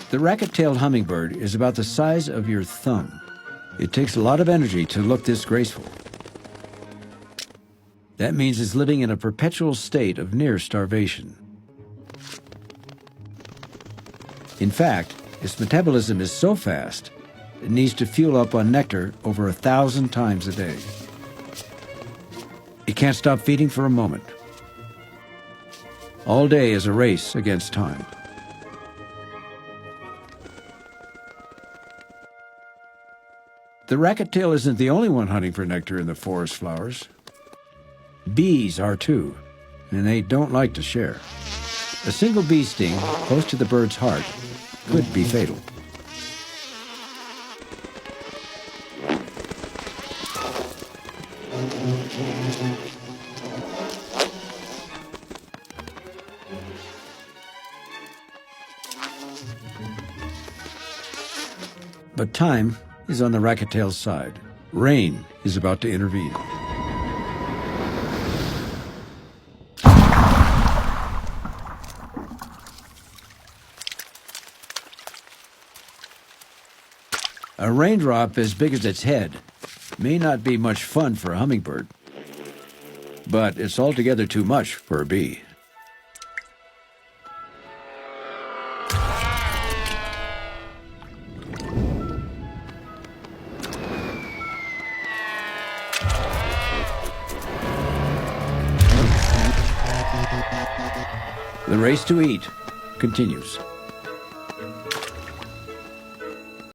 The racket-tailed hummingbird is about the size of your thumb. It takes a lot of energy to look this graceful. That means it's living in a perpetual state of near starvation. In fact, its metabolism is so fast, it needs to fuel up on nectar over 1,000 times a day. It can't stop feeding for a moment. All day is a race against time. The racket-tail isn't the only one hunting for nectar in the forest flowers. Bees are too, and they don't like to share. A single bee sting close to the bird's heart could be fatal. But time is on the racket-tail's side. Rain is about to intervene. A raindrop as big as its head may not be much fun for a hummingbird, but it's altogether too much for a bee. The race to eat continues.